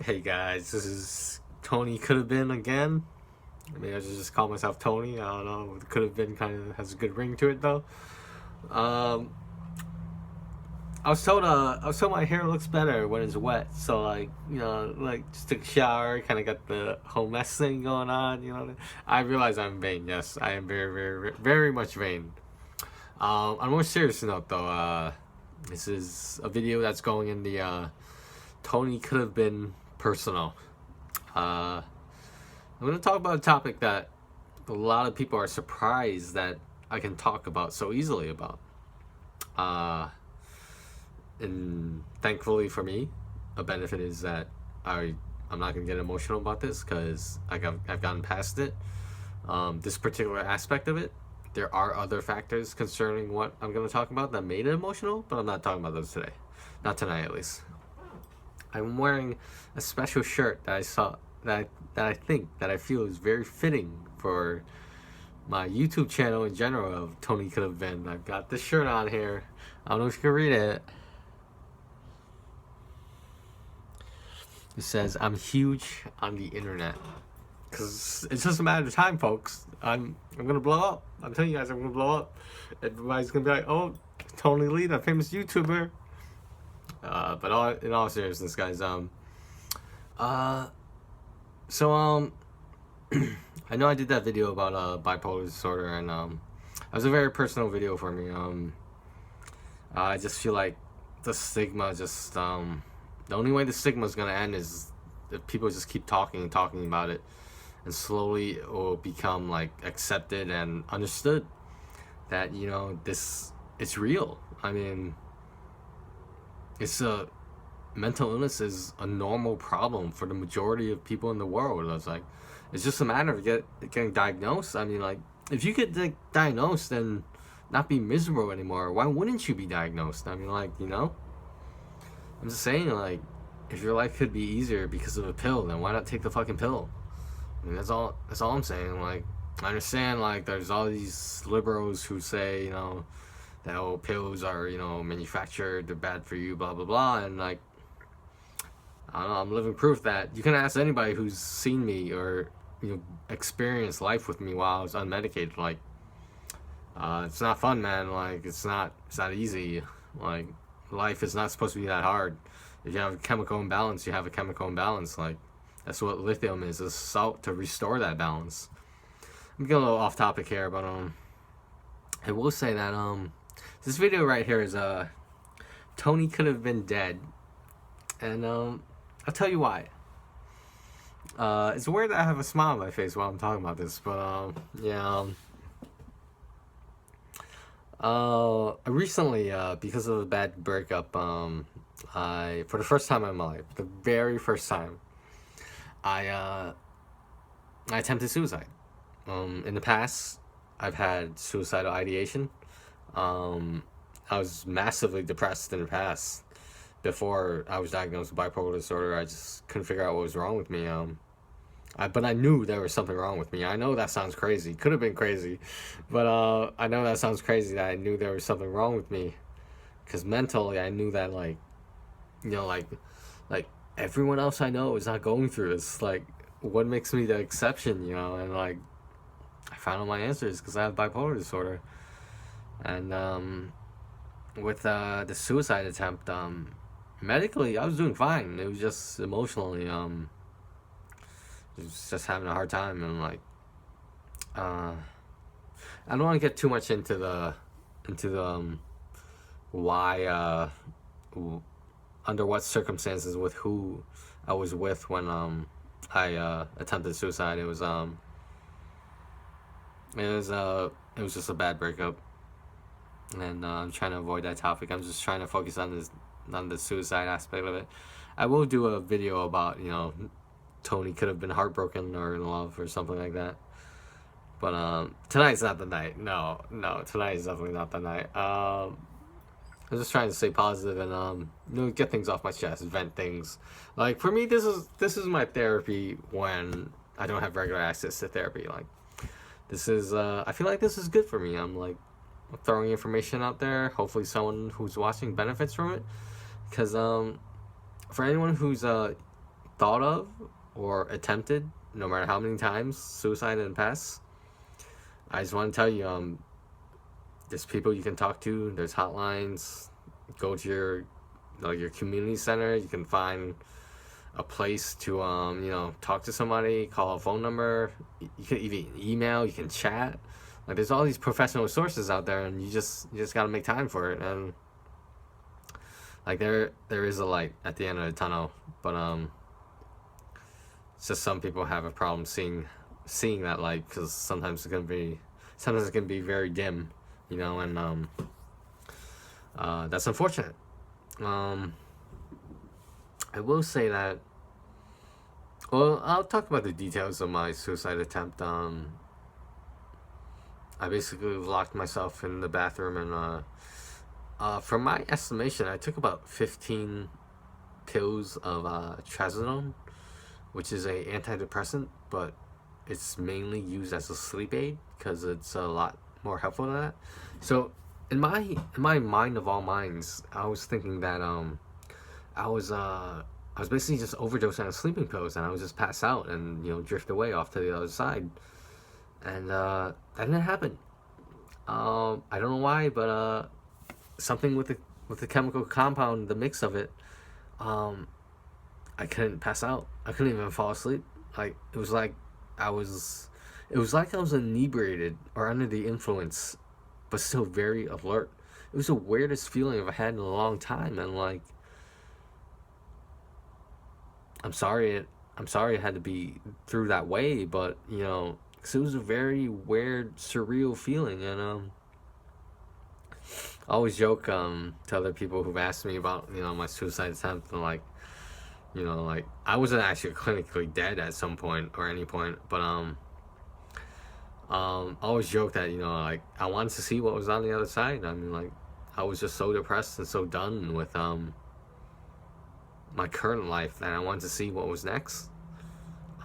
Hey guys, this is Tony Couldve again. Maybe I should just call myself Tony. I don't know. Couldve kind of has a good ring to it though. Um, I was told my hair looks better when it's wet. So like just took a shower, kind of got the whole mess thing going on. I realize I'm vain. Yes, I am very, very, very much vain. On a more serious note though, this is a video that's going in the Tony Couldve personal. I'm going to talk about a topic that a lot of people are surprised that I can talk about so easily about. And thankfully for me, a benefit is that I'm not going to get emotional about this because I've gotten past it. This particular aspect of it, there are other factors concerning what I'm going to talk about that made it emotional, but I'm not talking about those today. Not tonight, at least. I'm wearing a special shirt that I saw that I feel is very fitting for my YouTube channel in general of Tony Couldve. I've got this shirt on here. I don't know if you can read it. It says, "I'm huge on the internet." Because it's just a matter of time, folks. I'm gonna blow up. I'm telling you guys, I'm gonna blow up. Everybody's gonna be like, "Oh, Tony Lee, that famous YouTuber." But in all seriousness, guys, so I know I did that video about bipolar disorder, and it was a very personal video for me. I just feel like the stigma the only way the stigma is gonna end is if people just keep talking about it, and slowly it will become like accepted and understood that it's real. I mean, mental illness is a normal problem for the majority of people in the world. It's just a matter of getting diagnosed. I mean, like, if you get diagnosed and not be miserable anymore, why wouldn't you be diagnosed? I mean, I'm just saying, like, if your life could be easier because of a pill, then why not take the fucking pill? I mean, that's all I'm saying. Like, I understand, like, there's all these liberals who say, that pills are, manufactured, they're bad for you, blah, blah, blah. And, like, I don't know, I'm living proof that you can ask anybody who's seen me or, experienced life with me while I was unmedicated. Like, it's not fun, man. Like, it's not easy. Like, life is not supposed to be that hard. If you have a chemical imbalance, you have a chemical imbalance. Like, that's what lithium is salt to restore that balance. I'm getting a little off topic here, but, I will say that, this video right here is Tony could have been dead, and I'll tell you why. It's weird that I have a smile on my face while I'm talking about this, but yeah. Recently, because of a bad breakup, for the first time in my life, the very first time, I attempted suicide. In the past, I've had suicidal ideation. I was massively depressed in the past. Before I was diagnosed with bipolar disorder, I just couldn't figure out what was wrong with me. But I knew there was something wrong with me. I know that sounds crazy. Could have been crazy. But I know that sounds crazy that I knew there was something wrong with me. Because mentally, I knew that, like everyone else I know is not going through this. Like, what makes me the exception, And, like, I found all my answers because I have bipolar disorder. And with the suicide attempt, medically, I was doing fine. It was just emotionally, just having a hard time. And, like, I don't want to get too much into the why, under what circumstances, with who I was with when I attempted suicide. It was just a bad breakup, and I'm trying to avoid that topic. I'm just trying to focus on the suicide aspect of it. I will do a video about Tony could have been heartbroken or in love or something like that. But tonight's not the night. No, tonight is definitely not the night. I'm just trying to stay positive and get things off my chest, vent things. Like, for me, this is my therapy when I don't have regular access to therapy. Like, this is I feel like this is good for me. I'm throwing information out there. Hopefully, someone who's watching benefits from it. Because for anyone who's thought of or attempted, no matter how many times, suicide in the past, I just want to tell you, there's people you can talk to. There's hotlines. Go to your community center. You can find a place to talk to somebody. Call a phone number. You can even email. You can chat. Like, there's all these professional sources out there, and you just gotta make time for it. And like, there is a light at the end of the tunnel, but it's just some people have a problem seeing that light, because sometimes it can be very dim, and that's unfortunate. I will say that. Well, I'll talk about the details of my suicide attempt. I basically locked myself in the bathroom, and from my estimation, I took about 15 pills of trazodone, which is a antidepressant, but it's mainly used as a sleep aid because it's a lot more helpful than that. So in my mind of all minds, I was thinking that I was basically just overdosing on sleeping pills, and I would just pass out and drift away off to the other side. And that didn't happen. I don't know why, but something with the chemical compound, the mix of it, I couldn't pass out. I couldn't even fall asleep. Like, it was like I was inebriated or under the influence, but still very alert. It was the weirdest feeling I've had in a long time, and like, I'm sorry it had to be through that way, but because it was a very weird, surreal feeling. And I always joke to other people who've asked me about my suicide attempt, and like I wasn't actually clinically dead at some point or any point, but I always joke that like, I wanted to see what was on the other side. I mean, like, I was just so depressed and so done with my current life that I wanted to see what was next.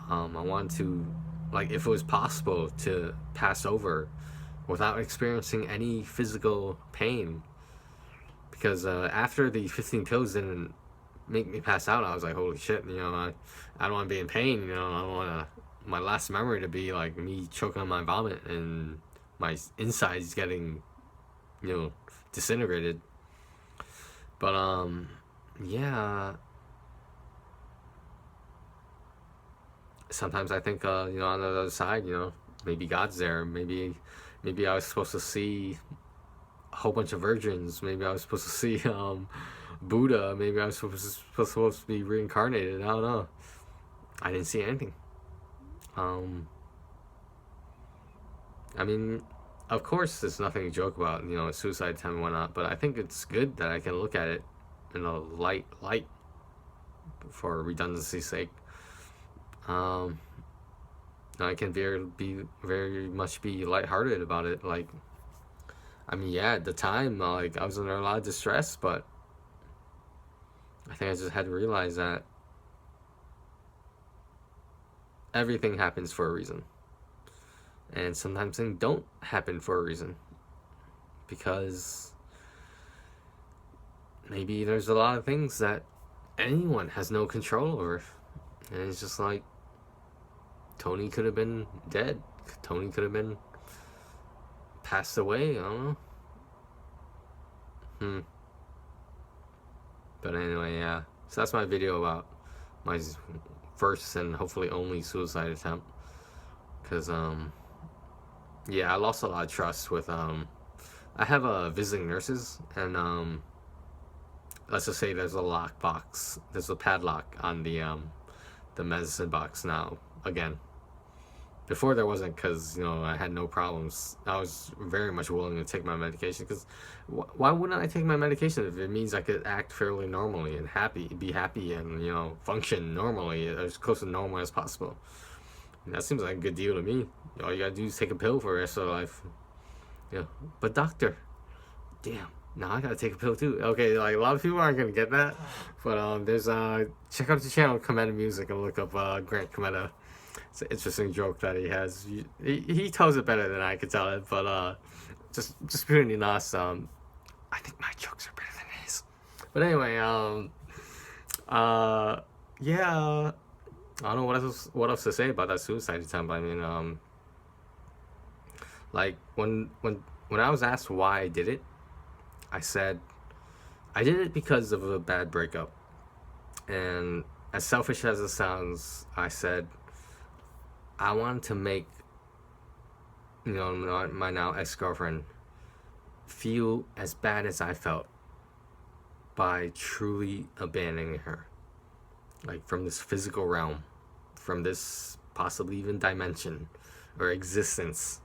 I wanted to, like, if it was possible, to pass over without experiencing any physical pain, because after the 15 pills didn't make me pass out, I was like, holy shit, I don't want to be in pain. I don't want my last memory to be like me choking on my vomit and my insides getting disintegrated. But yeah, sometimes I think on the other side, maybe God's there. Maybe I was supposed to see a whole bunch of virgins. Maybe I was supposed to see Buddha. Maybe I was supposed to be reincarnated. I don't know. I didn't see anything. I mean, of course, there's nothing to joke about, suicide attempt and whatnot, but I think it's good that I can look at it in a light, for redundancy's sake. I can very much be lighthearted about it. Like, I mean, yeah, at the time, like, I was under a lot of distress, but I think I just had to realize that everything happens for a reason. And sometimes things don't happen for a reason, because maybe there's a lot of things that anyone has no control over. And it's just like, Tony could have been dead. Tony could have been passed away. I don't know. But anyway, yeah. So that's my video about my first and hopefully only suicide attempt. Because, yeah, I lost a lot of trust with, I have visiting nurses, and let's just say there's a lockbox. There's a padlock on the medicine box now, again. Before there wasn't, because I had no problems. I was very much willing to take my medication, because why wouldn't I take my medication if it means I could act fairly normally and be happy and function normally, as close to normal as possible? And that seems like a good deal to me. All you gotta do is take a pill for the rest of your life. Yeah, but doctor, damn, now I gotta take a pill too. Okay, like, a lot of people aren't gonna get that, but there's check out the channel Cometa Music and look up Grant Cometa. It's an interesting joke that he has. He tells it better than I could tell it, but just between us, I think my jokes are better than his. But anyway, yeah, I don't know what else to say about that suicide attempt. I mean, like when I was asked why I did it, I said I did it because of a bad breakup. And as selfish as it sounds, I said I wanted to make my now ex girlfriend feel as bad as I felt by truly abandoning her, like from this physical realm, from this possibly even dimension or existence,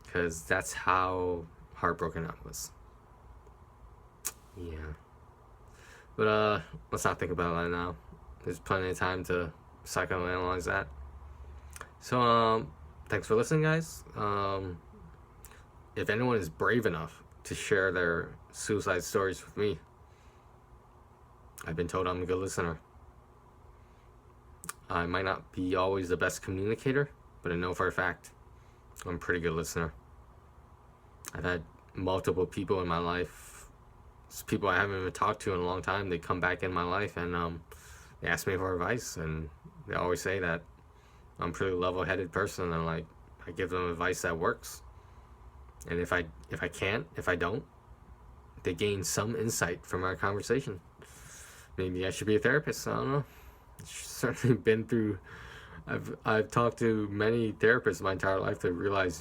because that's how heartbroken I was. Yeah, but let's not think about that now. There's plenty of time to psychoanalyze that. So thanks for listening, guys. If anyone is brave enough to share their suicide stories with me, I've been told I'm a good listener. I might not be always the best communicator, but I know for a fact I'm a pretty good listener. I've had multiple people in my life, people I haven't even talked to in a long time. They come back in my life and they ask me for advice, and they always say that I'm a pretty level-headed person, and like I give them advice that works. And if I don't, they gain some insight from our conversation. Maybe I should be a therapist. I don't know. I've certainly been through. I've talked to many therapists my entire life to realize